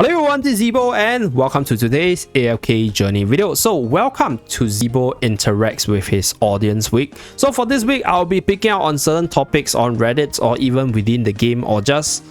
Hello everyone, this is Zeeebo and welcome to today's AFK Journey video. So welcome to Zeeebo Interacts with his audience week. So for this week, I'll be picking out on certain topics on Reddit or even within the game or just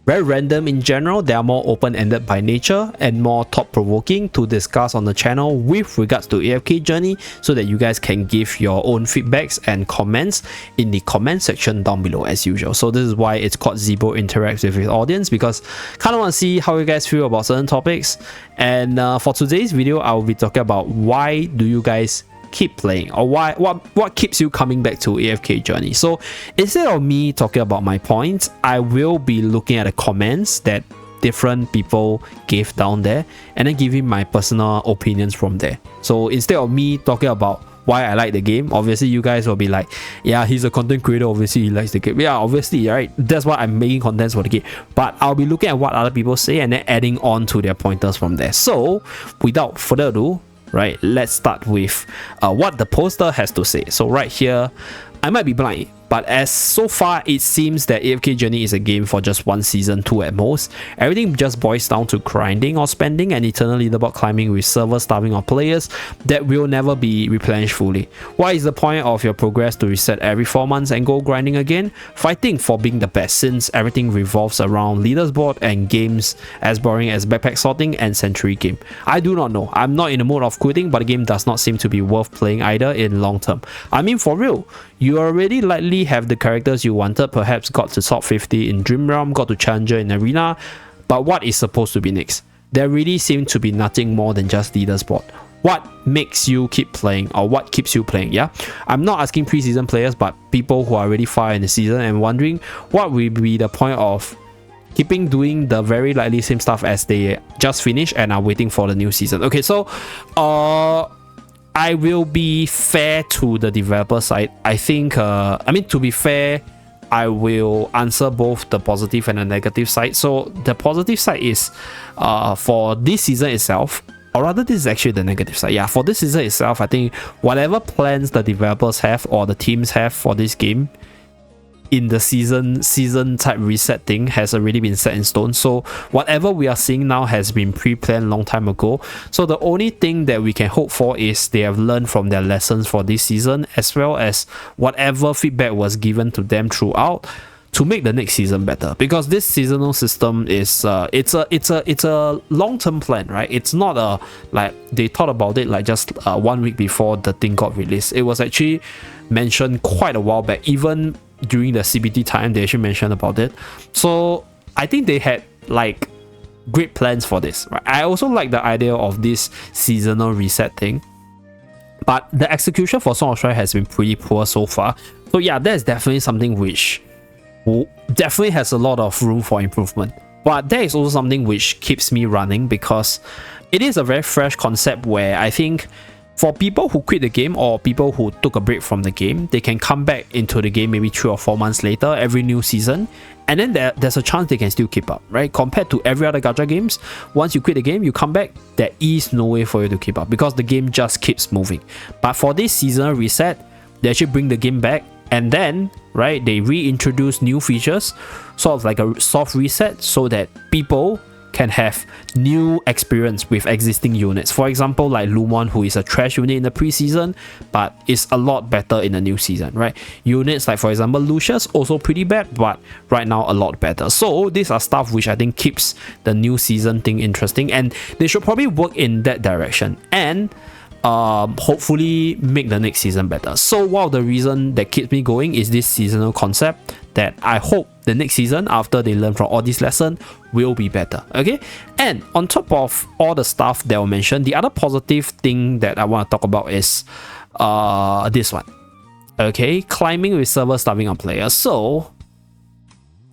very random in general. They are more open-ended by nature and more thought-provoking to discuss on the channel with regards to AFK Journey so that you guys can give your own feedbacks and comments in the comment section down below as usual. So this is why it's called Zeeebo Interacts with his audience, because kind of want to see how you guys feel about certain topics. And for today's video, I will be talking about why do you guys keep playing, or what keeps you coming back to AFK Journey. So instead of me talking about my points, I will be looking at the comments that different people gave down there and then giving my personal opinions from there. So instead of me talking about why I like the game, obviously you guys will be like, yeah, he's a content creator, obviously he likes the game. Yeah, obviously, right? That's why I'm making contents for the game. But I'll be looking at what other people say and then adding on to their pointers from there. So without further ado, right, let's start with what the poster has to say. So right here, I might be blind, but as so far it seems that AFK Journey is a game for just one season, 2 at most. Everything just boils down to grinding or spending and eternal leaderboard climbing with server starving of players that will never be replenished fully. What is the point of your progress to reset every 4 months and go grinding again? Fighting for being the best, since everything revolves around leaderboard and games as boring as backpack sorting and century game. I do not know. I'm not in the mood of quitting, but the game does not seem to be worth playing either in long term. I mean, for real, you already likely have the characters you wanted, perhaps got to top 50 in Dream Realm, got to Challenger in Arena, but what is supposed to be next? There really seems to be nothing more than just leaderboard. What makes you keep playing, or what keeps you playing? Yeah, I'm not asking preseason players, but people who are already far in the season and wondering what will be the point of keeping doing the very likely same stuff as they just finished and are waiting for the new season. Okay, so I will be fair to the developer side. I think, I mean, to be fair, I will answer both the positive and the negative side. So the positive side is for this season itself, or rather this is actually the negative side. Yeah, for this season itself, I think whatever plans the developers have or the teams have for this game in the season type reset thing has already been set in stone. So whatever we are seeing now has been pre-planned long time ago. So the only thing that we can hope for is they have learned from their lessons for this season, as well as whatever feedback was given to them throughout to make the next season better. Because this seasonal system is it's a long-term plan, right? It's not a like they thought about it like just 1 week before the thing got released. It was actually mentioned quite a while back. Even during the CBT time, they actually mentioned about it. So I think they had like great plans for this, right? I also like the idea of this seasonal reset thing, but the execution for Song of Strike has been pretty poor so far. So yeah, that's definitely something which definitely has a lot of room for improvement. But that is also something which keeps me running, because it is a very fresh concept where I think for people who quit the game or people who took a break from the game, they can come back into the game maybe 3 or 4 months later, every new season, and then there's a chance they can still keep up, right? Compared to every other gacha games, once you quit the game, you come back, there is no way for you to keep up because the game just keeps moving. But for this seasonal reset, they actually bring the game back, and then, right, they reintroduce new features, sort of like a soft reset, so that people can have new experience with existing units. For example, like Lumon, who is a trash unit in the preseason, but is a lot better in the new season, right? Units like, for example, Lucius, also pretty bad, but right now a lot better. So these are stuff which I think keeps the new season thing interesting, and they should probably work in that direction and hopefully make the next season better. So one of the reasons that keeps me going is this seasonal concept that I hope the next season, after they learn from all these lessons, will be better. Okay, and on top of all the stuff that I mentioned, the other positive thing that I want to talk about is this one. Okay, climbing with server starving on players. So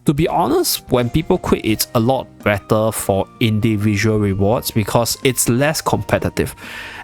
to be honest, when people quit, it's a lot better for individual rewards because it's less competitive.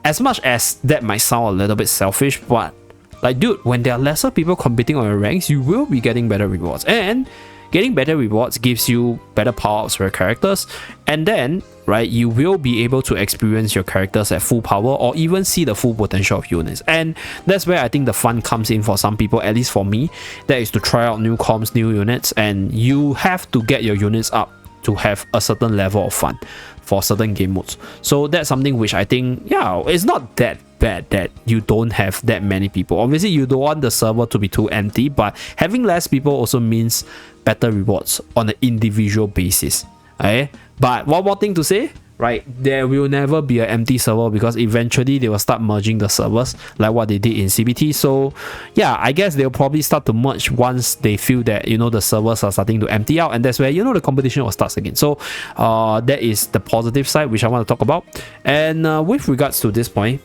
As much as that might sound a little bit selfish, but like, dude, when there are lesser people competing on your ranks, you will be getting better rewards. And getting better rewards gives you better power-ups for your characters. And then, right, you will be able to experience your characters at full power or even see the full potential of units. And that's where I think the fun comes in for some people, at least for me. That is to try out new comps, new units, and you have to get your units up to have a certain level of fun for certain game modes. So that's something which I think, yeah, it's not that bad that you don't have that many people. Obviously, you don't want the server to be too empty, but having less people also means better rewards on an individual basis. Okay? But one more thing to say, right? There will never be an empty server because eventually they will start merging the servers like what they did in CBT. So yeah, I guess they'll probably start to merge once they feel that, you know, the servers are starting to empty out, and that's where, you know, the competition will start again. So that is the positive side which I want to talk about. And with regards to this point,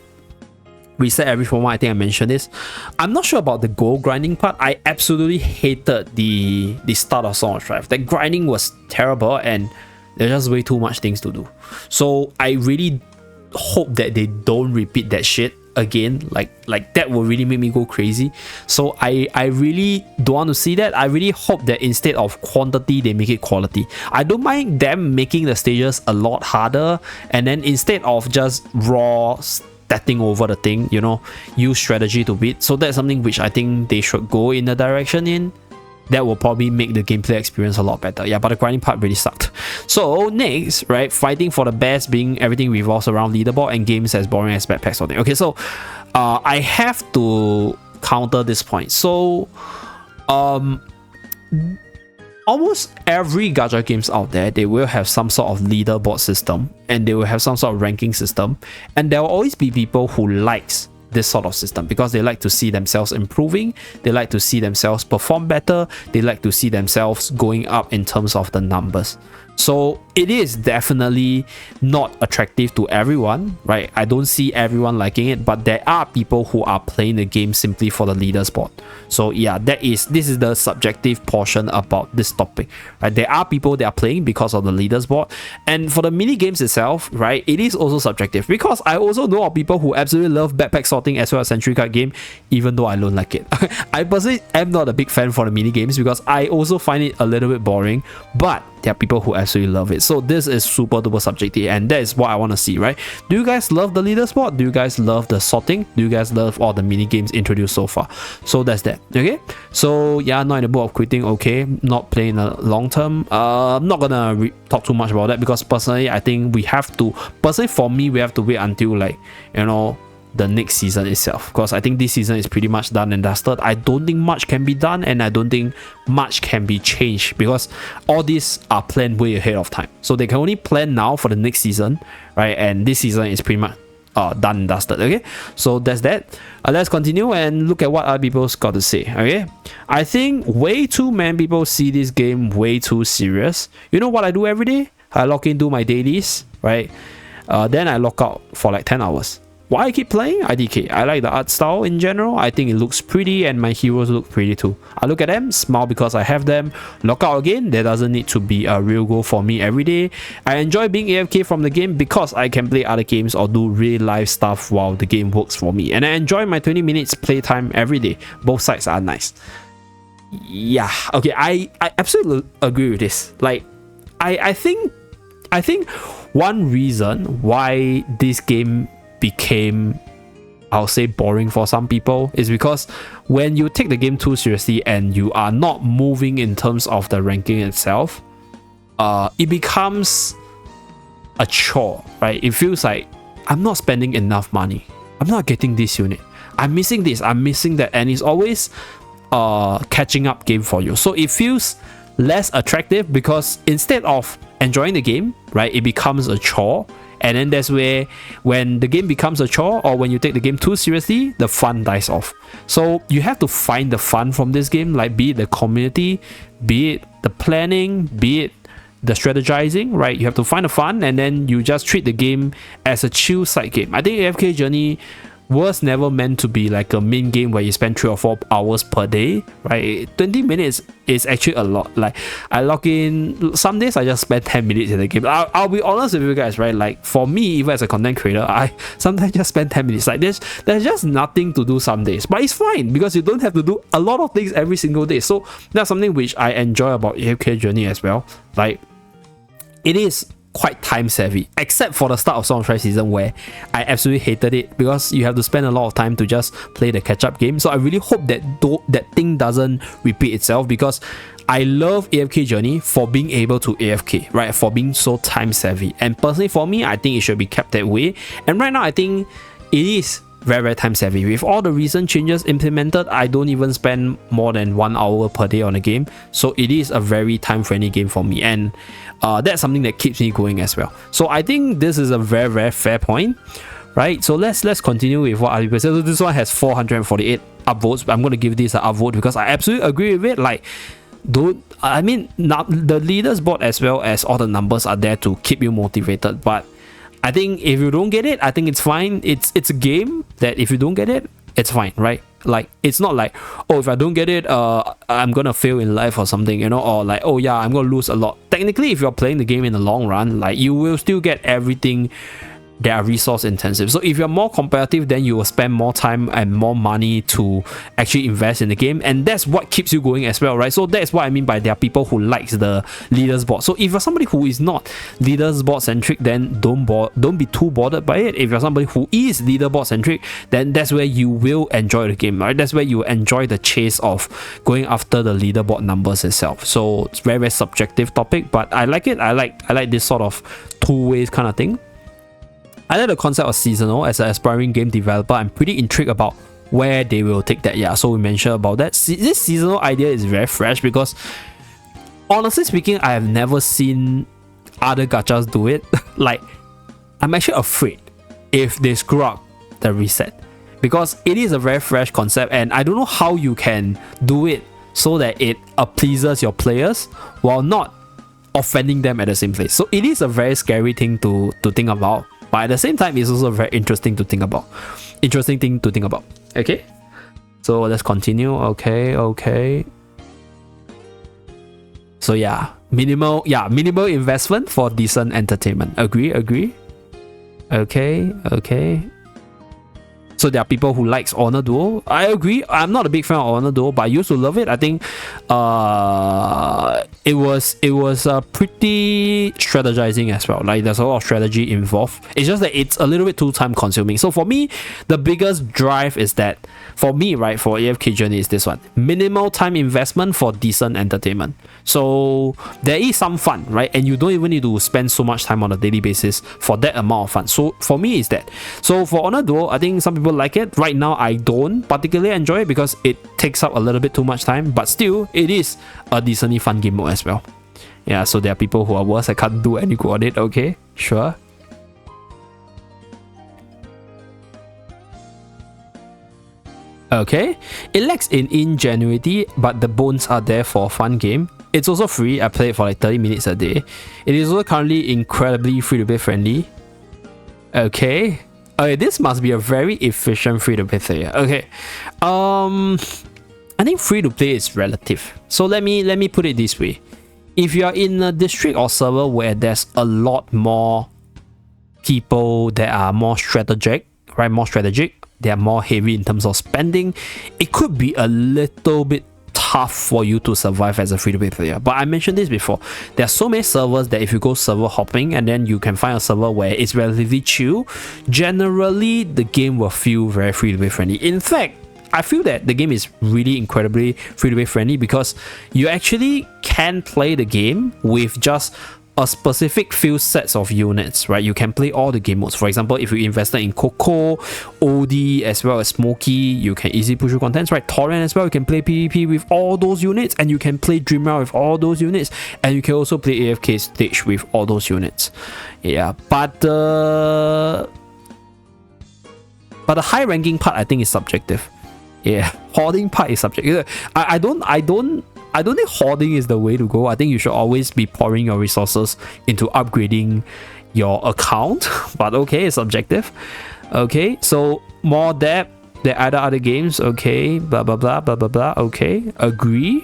reset every format, I think I mentioned this. I'm not sure about the gold grinding part. I absolutely hated the start of Song of Strife. That grinding was terrible and there's just way too much things to do. So I really hope that they don't repeat that shit again. Like that will really make me go crazy. So I really don't want to see that. I really hope that instead of quantity, they make it quality. I don't mind them making the stages a lot harder, and then instead of just raw statting over the thing, you know, use strategy to beat. So that's something which I think they should go in the direction in. That will probably make the gameplay experience a lot better. Yeah, but the grinding part really sucked. So next, right, fighting for the best, being everything revolves around leaderboard and games as boring as backpack sorting. Okay, so I have to counter this point. So almost every gacha games out there, they will have some sort of leaderboard system, and they will have some sort of ranking system, and there will always be people who likes this sort of system because they like to see themselves improving, they like to see themselves perform better, they like to see themselves going up in terms of the numbers. So it is definitely not attractive to everyone, right? I don't see everyone liking it, but there are people who are playing the game simply for the leaderboard. So yeah, this is the subjective portion about this topic, right? There are people that are playing because of the leaderboard, and for the mini games itself, right, it is also subjective because I also know of people who absolutely love backpack sorting as well as century card game, even though I don't like it. I personally am not a big fan for the mini games because I also find it a little bit boring, but there are people who absolutely love it. So this is super duper subjective, and that is what I want to see, right? Do you guys love the leaderboard? Do you guys love the sorting? Do you guys love all the mini games introduced so far? So that's that. Okay, so yeah, not in the mood of quitting. Okay, not playing a long term. I'm not gonna talk too much about that because personally I think we have to, personally for me, we have to wait until, like, you know, the next season itself, because I think this season is pretty much done and dusted. I don't think much can be done, and I don't think much can be changed because all these are planned way ahead of time. So they can only plan now for the next season, right? And this season is pretty much done and dusted. Okay, so that's that. Let's continue and look at what other people's got to say. Okay, I think way too many people see this game way too serious. You know what I do every day? I log in, do my dailies, right? Then I log out for like 10 hours. Why I keep playing? IDK. I like the art style in general. I think it looks pretty and my heroes look pretty too. I look at them, smile because I have them, log out again. There doesn't need to be a real goal for me every day. I enjoy being AFK from the game because I can play other games or do real life stuff while the game works for me. And I enjoy my 20 minutes playtime every day. Both sides are nice. Yeah, okay, I absolutely agree with this. Like, I think one reason why this game became, I'll say, boring for some people is because when you take the game too seriously and you are not moving in terms of the ranking itself, it becomes a chore, right? It feels like I'm not spending enough money, I'm not getting this unit, I'm missing this, I'm missing that, and it's always catching up game for you. So it feels less attractive because instead of enjoying the game, right, it becomes a chore. And then that's where, when the game becomes a chore or when you take the game too seriously, the fun dies off. So you have to find the fun from this game, like be it the community, be it the planning, be it the strategizing, right? You have to find the fun, and then you just treat the game as a chill side game. I think AFK Journey was never meant to be like a main game where you spend 3 or 4 hours per day, right? 20 minutes is actually a lot. Like, I log in, some days I just spend 10 minutes in the game. I'll be honest with you guys, right? Like, for me, even as a content creator, I sometimes just spend 10 minutes. Like, there's just nothing to do some days, but it's fine because you don't have to do a lot of things every single day. So that's something which I enjoy about AFK Journey as well. Like, it is quite time savvy, except for the start of Song of Strife season where I absolutely hated it because you have to spend a lot of time to just play the catch-up game. So I really hope that that thing doesn't repeat itself, because I love AFK Journey for being able to AFK, right? For being so time savvy. And personally for me, I think it should be kept that way. And right now, I think it is very, very time savvy. With all the recent changes implemented, I don't even spend more than 1 hour per day on a game. So it is a very time friendly game for me. And that's something that keeps me going as well. So I think this is a very, very fair point, right? So let's continue with what other people say. So this one has 448 upvotes. I'm going to give this an upvote because I absolutely agree with it. Like, I mean, the leaders board as well as all the numbers are there to keep you motivated. But I think if you don't get it, I think it's fine. It's a game that if you don't get it, it's fine, right? Like, it's not like, oh, if I don't get it, I'm gonna fail in life or something, you know, or like, oh yeah, I'm gonna lose a lot. Technically, if you're playing the game in the long run, like, you will still get everything that are resource intensive. So if you're more competitive, then you will spend more time and more money to actually invest in the game, and that's what keeps you going as well, right? So that's what I mean by there are people who likes the leaders board. So if you're somebody who is not leaders board centric, then don't be too bothered by it. If you're somebody who is leaderboard centric, then that's where you will enjoy the game, right? That's where you enjoy the chase of going after the leaderboard numbers itself. So it's very, very subjective topic, but I like it. I like this sort of two ways kind of thing. I like the concept of seasonal. As an aspiring game developer, I'm pretty intrigued about where they will take that. Yeah, so we mentioned about that. This seasonal idea is very fresh because, honestly speaking, I have never seen other gachas do it. Like, I'm actually afraid if they screw up the reset, because it is a very fresh concept and I don't know how you can do it so that it pleases your players while not offending them at the same place. So it is a very scary thing to think about. But at the same time, it's also very interesting to think about. Okay, so let's continue. Okay. So yeah, minimal investment for decent entertainment. Agree. Okay. So there are people who likes Honor Duo. I agree. I'm not a big fan of Honor Duo, but I used to love it. I think it was pretty strategizing as well. Like, there's a lot of strategy involved. It's just that it's a little bit too time consuming. So for me, the biggest drive is that, for me, right, for AFK Journey is this one: minimal time investment for decent entertainment. So there is some fun, right? And you don't even need to spend so much time on a daily basis for that amount of fun. So for me, is that. So for Honor Duo, I think some people like it. Right now, I don't particularly enjoy it because it takes up a little bit too much time, but still, it is a decently fun game mode as well. Yeah, so there are people who are worse. I can't do any good on it. Okay, sure. Okay, it lacks in ingenuity, but the bones are there for a fun game. It's also free. I play it for like 30 minutes a day. It is also currently incredibly free-to-play friendly. Okay, this must be a very efficient free-to-play player. Okay, I think free-to-play is relative. So let me put it this way: if you are in a district or server where there's a lot more people that are more strategic, right? They are more heavy in terms of spending. It could be a little bit tough for you to survive as a free-to-play player. But I mentioned this before. There are so many servers that if you go server hopping and then you can find a server where it's relatively chill, generally the game will feel very free-to-play friendly. In fact, I feel that the game is really incredibly free-to-play friendly because you actually can play the game with just a specific few sets of units, right? You can play all the game modes. For example, if you invested in Coco, OD, as well as Smokey, you can easily push through contents, right? Torrent as well, you can play PvP with all those units, and you can play Dream Realm with all those units, and you can also play AFK stage with all those units. Yeah, but the high ranking part, I think, is subjective. Yeah, hoarding part is subjective. I don't think hoarding is the way to go. I think you should always be pouring your resources into upgrading your account. But okay, it's subjective. Okay, so more depth than other games. Okay, blah blah blah blah blah blah. Okay, agree.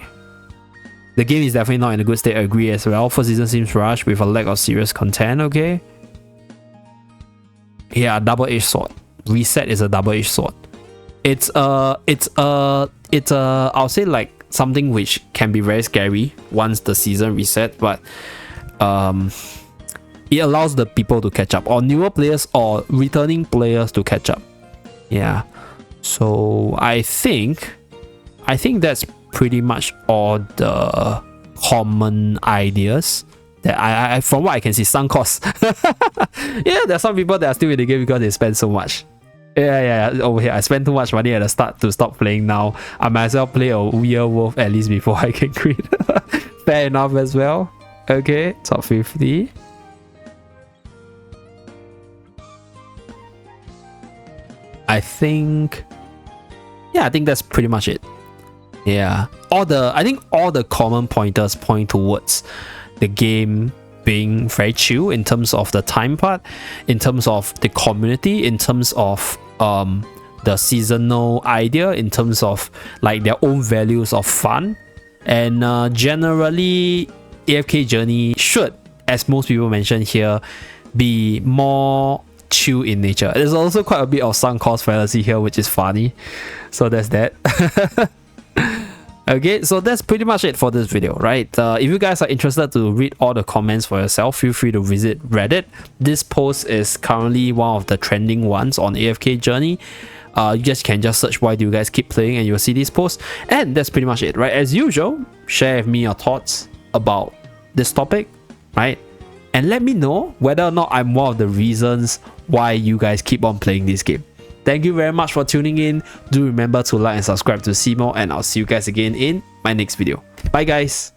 The game is definitely not in a good state. Agree as well. First season seems rushed with a lack of serious content. Okay. Yeah, double-edged sword. Reset is a double-edged sword. It's I'll say like something which can be very scary once the season reset, but it allows the people to catch up, or newer players or returning players to catch up. Yeah, so I think that's pretty much all the common ideas that I from what I can see, sunk costs. Yeah, there's some people that are still in the game because they spend so much. Yeah. Over here, I spent too much money at the start to stop playing now. I might as well play a year worth at least before I can quit. Fair enough as well. Okay, top 50. I think that's pretty much it. Yeah, I think all the common pointers point towards the game being very chill in terms of the time part, in terms of the community, in terms of the seasonal idea, in terms of like their own values of fun, and generally AFK Journey should, as most people mention here, be more chill in nature. There's also quite a bit of sunk cost fallacy here, which is funny, so that's that. Okay, so that's pretty much it for this video, right? If you guys are interested to read all the comments for yourself, feel free to visit Reddit. This post is currently one of the trending ones on AFK Journey. You just can search why do you guys keep playing and you'll see these posts. And that's pretty much it, right? As usual, share with me your thoughts about this topic, right? And let me know whether or not I'm one of the reasons why you guys keep on playing this game. Thank you very much for tuning in. Do remember to like and subscribe to see more, and I'll see you guys again in my next video. Bye guys.